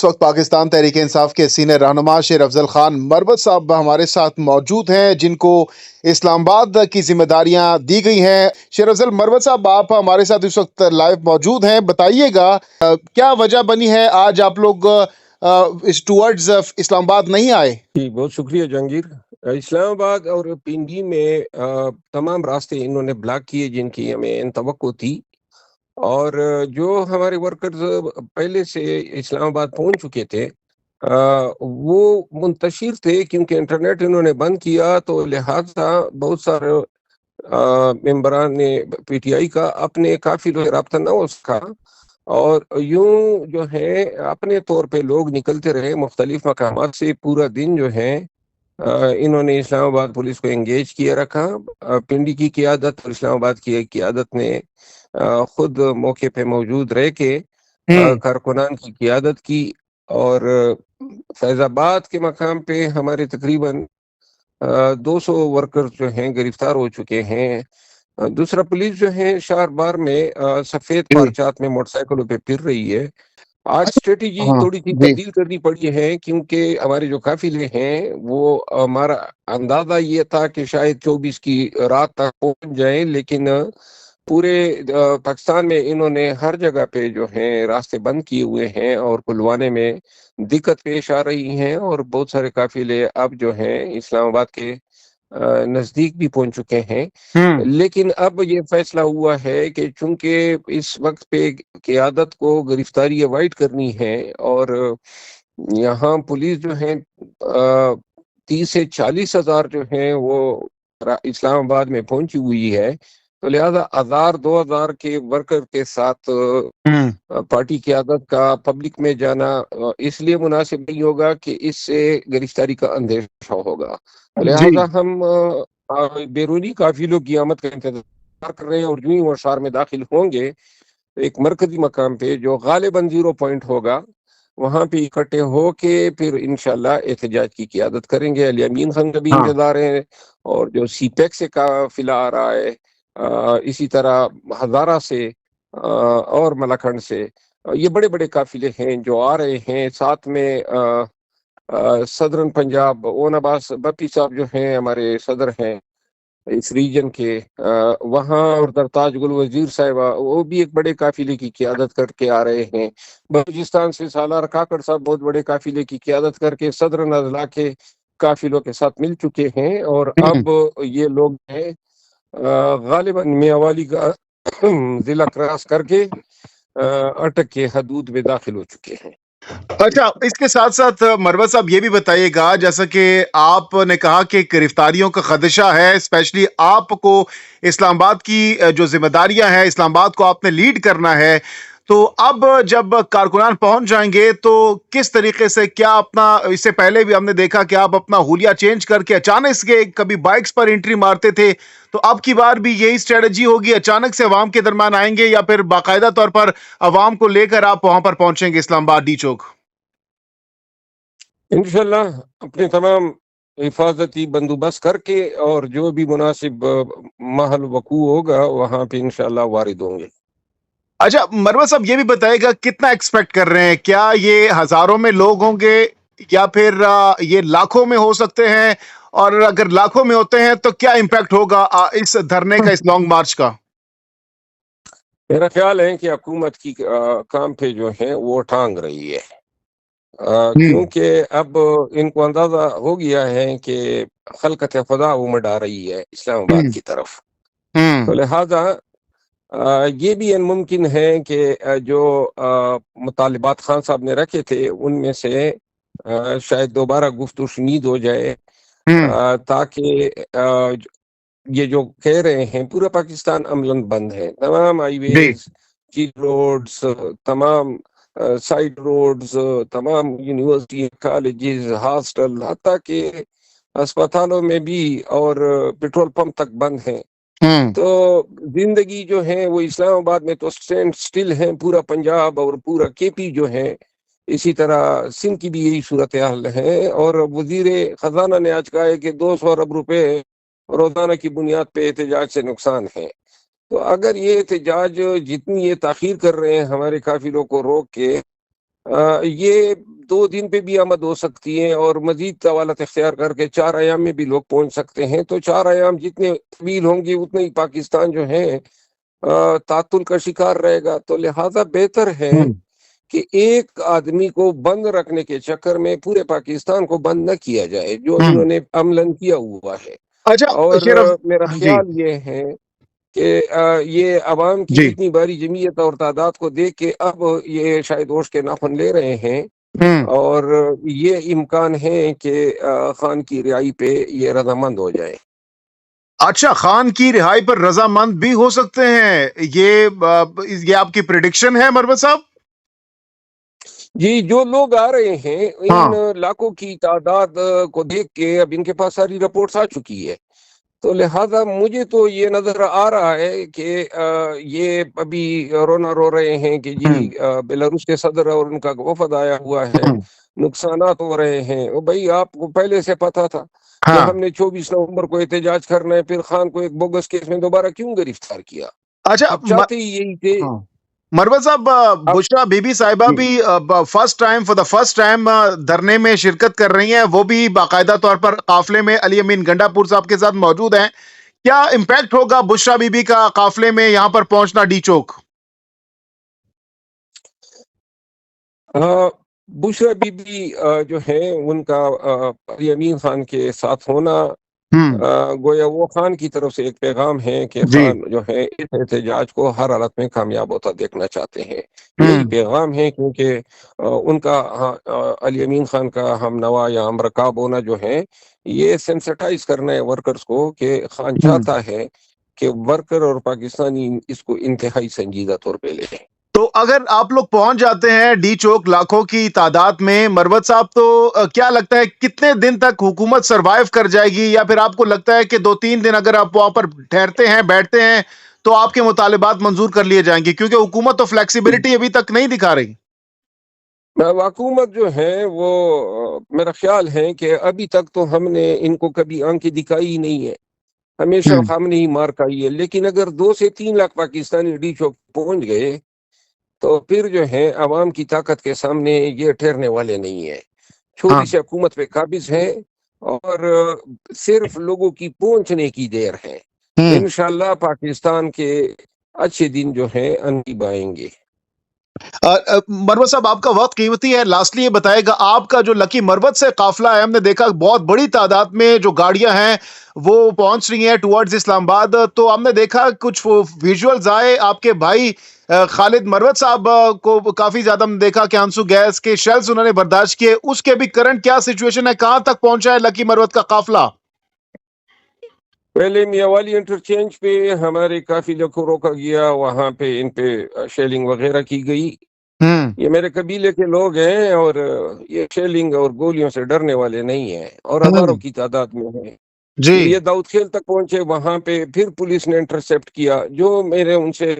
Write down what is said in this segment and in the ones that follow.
اس وقت پاکستان تحریک انصاف کے سینئر رہنما شیر افضل خان مروت صاحب ہمارے ساتھ موجود ہیں، جن کو اسلام آباد کی ذمہ داریاں دی گئی ہیں۔ شیر افضل مروت صاحب، آپ ہمارے ساتھ اس وقت لائیو موجود ہیں، بتائیے گا کیا وجہ بنی ہے آج آپ لوگ اس ٹورڈز اسلام آباد نہیں آئے؟ جی بہت شکریہ جہانگیر۔ اسلام آباد اور پنڈی میں تمام راستے انہوں نے بلاک کیے جن کی ہمیں توقع تھی، اور جو ہمارے ورکرز پہلے سے اسلام آباد پہنچ چکے تھے وہ منتشر تھے، کیونکہ انٹرنیٹ انہوں نے بند کیا، تو لہٰذا بہت سارے ممبران نے پی ٹی آئی کا اپنے کافی رابطہ نہ ہو سکا، اور یوں جو ہے اپنے طور پہ لوگ نکلتے رہے مختلف مقامات سے۔ پورا دن جو ہے انہوں نے اسلام آباد پولیس کو انگیج کیے رکھا۔ پنڈی کی قیادت اور اسلام آباد کی قیادت نے خود موقع پہ موجود رہ کے کارکنان کی قیادت کی، اور فیض آباد کے مقام پہ ہمارے تقریباً 200 ورکر جو ہیں گرفتار ہو چکے ہیں۔ دوسرا، پولیس جو ہے شہر بار میں سفید پارچات میں موٹر سائیکلوں پہ پھر رہی ہے۔ آج اسٹریٹجی تھوڑی سی تبدیل کرنی پڑی ہے، کیونکہ ہمارے جو قافلے ہیں وہ ہمارا اندازہ یہ تھا کہ شاید 24 کی رات تک پہنچ جائیں، لیکن پورے پاکستان میں انہوں نے ہر جگہ پہ جو ہیں راستے بند کیے ہوئے ہیں، اور کھلوانے میں دقت پیش آ رہی ہیں، اور بہت سارے قافلے اب جو ہیں اسلام آباد کے نزدیک بھی پہنچ چکے ہیں۔ لیکن اب یہ فیصلہ ہوا ہے کہ چونکہ اس وقت پہ قیادت کو گرفتاری اوائڈ کرنی ہے، اور یہاں پولیس جو ہے 30 سے 40 ہزار جو ہیں وہ اسلام آباد میں پہنچی ہوئی ہے، تو لہذا 1000-2000 کے ورکر کے ساتھ پارٹی قیادت کا پبلک میں جانا اس لیے مناسب نہیں ہوگا کہ اس سے گرفتاری کا اندیشہ ہوگا۔ لہذا ہم بیرونی قافلوں کی آمد کا انتظار کر رہے ہیں، اور یوں ہی وہ شہر میں داخل ہوں گے ایک مرکزی مقام پہ جو غالباً 0 پوائنٹ ہوگا، وہاں پہ اکٹھے ہو کے پھر انشاءاللہ احتجاج کی قیادت کریں گے۔ علی امین خان کا بھی انتظار ہے، اور جو سی پیک سے قافلہ آ رہا ہے، اسی طرح ہزارہ سے اور ملاکنڈ سے، یہ بڑے بڑے قافلے ہیں جو آ رہے ہیں۔ ساتھ میں صدرن پنجاب اون عباس بپی صاحب جو ہیں ہمارے صدر ہیں اس ریجن کے، وہاں اور درتاج گل وزیر صاحبہ وہ بھی ایک بڑے قافلے کی قیادت کر کے آ رہے ہیں۔ بلوچستان سے سالار کاکڑ صاحب بہت بڑے قافلے کی قیادت کر کے صدر اضلاع کے قافلوں کے ساتھ مل چکے ہیں، اور اب یہ لوگ ہیں غالباً میاوالی کا ضلع کراس کر کے اٹک کے حدود میں داخل ہو چکے ہیں۔ اچھا، اس کے ساتھ ساتھ مروت صاحب یہ بھی بتائیے گا، جیسا کہ آپ نے کہا کہ گرفتاریوں کا خدشہ ہے، اسپیشلی آپ کو اسلام آباد کی جو ذمہ داریاں ہیں، اسلام آباد کو آپ نے لیڈ کرنا ہے، تو اب جب کارکنان پہنچ جائیں گے تو کس طریقے سے کیا اپنا، اس سے پہلے بھی ہم نے دیکھا کہ آپ اپنا حلیہ چینج کر کے اچانک سے کبھی بائکس پر انٹری مارتے تھے، تو اب کی بار بھی یہی اسٹریٹجی ہوگی، اچانک سے عوام کے درمیان آئیں گے یا پھر باقاعدہ طور پر عوام کو لے کر آپ وہاں پر پہنچیں گے اسلام آباد ڈی چوک؟ انشاءاللہ اپنے تمام حفاظتی بندوبست کر کے اور جو بھی مناسب محل وقوع ہوگا وہاں پہ انشاءاللہ وارد ہوں گے۔ اچھا مروت صاحب، یہ بھی بتائے گا کتنا ایکسپیکٹ کر رہے ہیں؟ کیا یہ ہزاروں میں لوگ ہوں گے یا پھر یہ لاکھوں میں ہو سکتے ہیں؟ اور اگر لاکھوں میں ہوتے ہیں تو کیا امپیکٹ ہوگا اس دھرنے کا، اس لانگ مارچ کا؟ میرا خیال ہے کہ حکومت کی کام پہ جو ہے وہ ٹانگ رہی ہے، کیونکہ اب ان کو اندازہ ہو گیا ہے کہ خلقت خدا امڑ آ رہی ہے اسلام آباد کی طرف، تو لہذا یہ بھی ممکن ہے کہ جو مطالبات خان صاحب نے رکھے تھے ان میں سے شاید دوبارہ گفت و شنید ہو جائے، تاکہ یہ جو کہہ رہے ہیں پورا پاکستان عملاً بند ہے، تمام ہائی ویز، چیف روڈز، تمام سائڈ روڈز، تمام یونیورسٹی، کالجز، ہاسٹل، حتیٰ کہ اسپتالوں میں بھی اور پیٹرول پمپ تک بند ہیں۔ تو زندگی جو ہے وہ اسلام آباد میں تو اسٹینڈ سٹل ہے، پورا پنجاب اور پورا کے پی جو ہے، اسی طرح سندھ کی بھی یہی صورتحال ہے، اور وزیر خزانہ نے آج کہا ہے کہ 200 ارب روپے روزانہ کی بنیاد پہ احتجاج سے نقصان ہے۔ تو اگر یہ احتجاج جتنی یہ تاخیر کر رہے ہیں ہمارے قافلوں کو روک کے، یہ 2 دن پہ بھی آمد ہو سکتی ہیں اور مزید طوالت اختیار کر کے 4 ایام میں بھی لوگ پہنچ سکتے ہیں. تو 4 ایام جتنے طویل ہوں گے اتنے ہی پاکستان جو ہے تعطل کا شکار رہے گا. تو لہذا بہتر ہے ہوں کہ ایک آدمی کو بند رکھنے کے چکر میں پورے پاکستان کو بند نہ کیا جائے جو ہوں انہوں نے عملاً کیا ہوا ہے. اچھا اور شرف میرا جی خیال یہ ہے کہ یہ عوام کی جی اتنی باری جمعیت اور تعداد کو دیکھ کے اب یہ شاید ہوش کے ناخن لے رہے ہیں ہوں اور یہ امکان ہے کہ خان کی رہائی پہ یہ رضامند ہو جائے. اچھا خان کی رہائی پر رضامند بھی ہو سکتے ہیں یہ آپ کی پریڈکشن ہے مروت صاحب؟ جی جو لوگ آ رہے ہیں ہاں ان لاکھوں کی تعداد کو دیکھ کے اب ان کے پاس ساری رپورٹس آ چکی ہے. تو لہذا مجھے تو یہ نظر آ رہا ہے کہ یہ ابھی رونا رو رہے ہیں کہ جی ہوں بیلاروس کے صدر اور ان کا وفد آیا ہوا ہے, ہوں نقصانات ہو رہے ہیں. بھائی آپ کو پہلے سے پتا تھا کہ ہاں ہم نے 24 نومبر کو احتجاج کرنا ہے, پھر خان کو ایک بوگس کیس میں دوبارہ کیوں گرفتار کیا؟ اچھا اب چاہتے ہی یہی تھے. ہاں مروت صاحب اب بشرا بی بی صاحبہ جی بھی فار دا فرسٹ ٹائم دھرنے میں شرکت کر رہی ہیں, وہ بھی باقاعدہ طور پر قافلے میں علی امین گنڈا پور صاحب کے ساتھ موجود ہیں. کیا امپیکٹ ہوگا بشرا بی بی کا قافلے میں یہاں پر پہنچنا D Chowk? Bushra be be جو ہے ان کا علی امین خان کے ساتھ ہونا ہوں گویا وہ خان کی طرف سے ایک پیغام ہے کہ جی خان جو ہے اس احتجاج کو ہر حالت میں کامیاب ہوتا دیکھنا چاہتے ہیں. یہی ہوں پیغام ہے کیونکہ ان کا علی امین خان کا ہم نوا یا ہم رکاب ہونا جو ہے یہ سینسٹائز کرنا ہے ورکرز کو کہ خان ہوں چاہتا ہے کہ ورکر اور پاکستانی اس کو انتہائی سنجیدہ طور پہ لے لیں. تو اگر آپ لوگ پہنچ جاتے ہیں ڈی چوک لاکھوں کی تعداد میں مروت صاحب, تو کیا لگتا ہے کتنے دن تک حکومت سروائیو کر جائے گی, یا پھر آپ کو لگتا ہے کہ 2-3 دن اگر آپ وہاں پر ٹھہرتے ہیں بیٹھتے ہیں تو آپ کے مطالبات منظور کر لیے جائیں گے, کیونکہ حکومت تو فلیکسیبلٹی ابھی تک نہیں دکھا رہی؟ حکومت جو ہے وہ میرا خیال ہے کہ ابھی تک تو ہم نے ان کو کبھی آنکھیں دکھائی ہی نہیں ہے, ہمیشہ ہوں ہم نے ہی مار کھائی ہے. لیکن اگر 2 سے 3 لاکھ پاکستانی ڈی چوک پہنچ گئے تو پھر جو ہے عوام کی طاقت کے سامنے یہ ٹھہرنے والے نہیں ہیں. ہاں چھوٹی سی حکومت پہ قابض ہیں اور صرف لوگوں کی پہنچنے کی دیر ہے. ہوں انشاءاللہ پاکستان کے اچھے دن جو ہیں قریب آئیں گے. مروت صاحب آپ کا وقت قیمتی ہے, لاسٹلی یہ بتائے گا آپ کا جو لکی مروت سے قافلہ ہے, ہم نے دیکھا بہت بڑی تعداد میں جو گاڑیاں ہیں وہ پہنچ رہی ہیں ٹورڈز اسلام آباد, تو ہم نے دیکھا کچھ ویژولز آئے آپ کے بھائی خالد مروت صاحب کو کافی زیادہ ہم نے دیکھا کہ آنسو گیس کے شیلز انہوں نے برداشت کیے, اس کے بھی کرنٹ کیا سچویشن ہے, کہاں تک پہنچا ہے لکی مروت کا قافلہ؟ پہلے میاوالی انٹرچینج پہ ہمارے کافی لوگوں کو روکا گیا, وہاں پہ ان پہ شیلنگ وغیرہ کی گئی. ہوں یہ میرے قبیلے کے لوگ ہیں اور یہ شیلنگ اور گولیوں سے ڈرنے والے نہیں ہیں اور ہزاروں ہوں کی تعداد میں ہیں. جی یہ داؤد کھیل تک پہنچے, وہاں پہ پھر پولیس نے انٹرسیپٹ کیا. جو میرے ان سے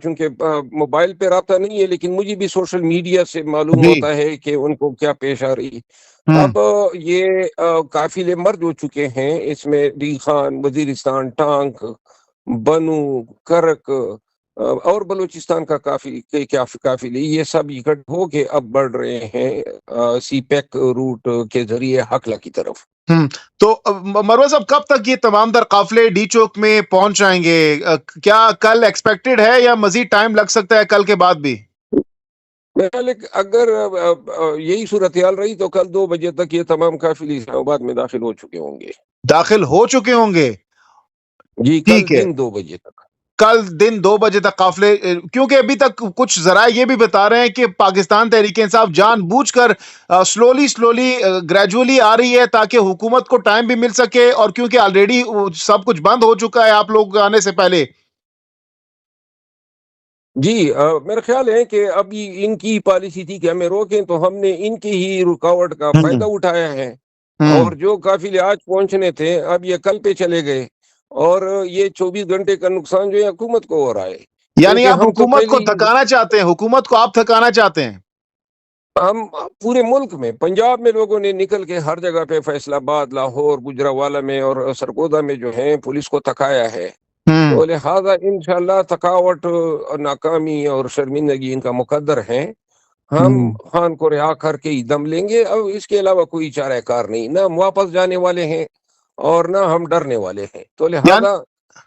چونکہ موبائل پہ رابطہ نہیں ہے لیکن مجھے بھی سوشل میڈیا سے معلوم جی ہوتا ہے کہ ان کو کیا پیش آ رہی. ہوں اب یہ قافلے مرد ہو چکے ہیں, اس میں ڈی خان, وزیرستان, ٹانک, بنو, کرک اور بلوچستان کا قافلے یہ سب اکٹھ ہو کے اب بڑھ رہے ہیں سی پیک روٹ کے ذریعے حقلہ کی طرف. تو مروت صاحب کب تک یہ تمام در قافلے ڈی چوک میں پہنچ جائیں گے؟ کیا کل ایکسپیکٹڈ ہے یا مزید ٹائم لگ سکتا ہے کل کے بعد بھی؟ اگر یہی صورتحال رہی تو کل 2 بجے تک یہ تمام قافلے اسلام آباد میں داخل ہو چکے ہوں گے. داخل ہو چکے ہوں گے؟ جی کل ٹھیک ہے, دن 2 بجے تک. کل دن 2 بجے تک قافلے, کیونکہ ابھی تک کچھ ذرائع یہ بھی بتا رہے ہیں کہ پاکستان تحریک انصاف جان بوجھ کر سلولی گریجولی آ رہی ہے تاکہ حکومت کو ٹائم بھی مل سکے, اور کیونکہ آلریڈی سب کچھ بند ہو چکا ہے آپ لوگ آنے سے پہلے. جی میرا خیال ہے کہ ابھی ان کی پالیسی تھی کہ ہمیں روکیں, تو ہم نے ان کی ہی رکاوٹ کا ہوں فائدہ اٹھایا ہے. ہوں اور جو قافلے آج پہنچنے تھے اب یہ کل پہ چلے گئے, اور یہ 24 گھنٹے کا نقصان جو ہے حکومت کو ہو رہا ہے. یعنی کیونکہ آپ ہم تو حکومت پہلے کو ہی تھکانا چاہتے ہیں, حکومت کو آپ تھکانا چاہتے ہیں؟ ہم پورے ملک میں, پنجاب میں لوگوں نے نکل کے ہر جگہ پہ فیصل آباد, لاہور, گجرانوالہ میں اور سرگودا میں جو ہے پولیس کو تھکایا ہے. ہوں تو لہذا انشاءاللہ تھکاوٹ, ناکامی اور شرمندگی ان کا مقدر ہے, ہم ہوں خان کو رہا کر کے ہی دم لیں گے، اب اس کے علاوہ کوئی چارہ کار نہیں، نہ ہم واپس جانے والے ہیں اور نہ ہم ڈرنے والے ہیں، تو یعنی لہذا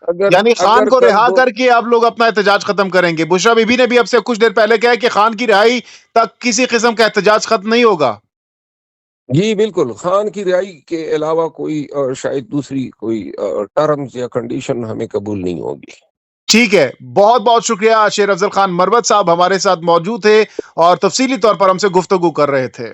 اگر یعنی خان اگر کو کل رہا دو کر کے آپ لوگ اپنا احتجاج ختم کریں گے؟ بشرا بی بی نے بھی اب سے کچھ دیر پہلے کہا ہے کہ خان کی رہائی تک کسی قسم کا احتجاج ختم نہیں ہوگا۔ جی بالکل، خان کی رہائی کے علاوہ کوئی شاید دوسری کوئی ٹرمز یا کنڈیشن ہمیں قبول نہیں ہوگی۔ ٹھیک ہے، بہت بہت شکریہ شیر افضل خان مروت صاحب ہمارے ساتھ موجود تھے اور تفصیلی طور پر ہم سے گفتگو کر رہے تھے۔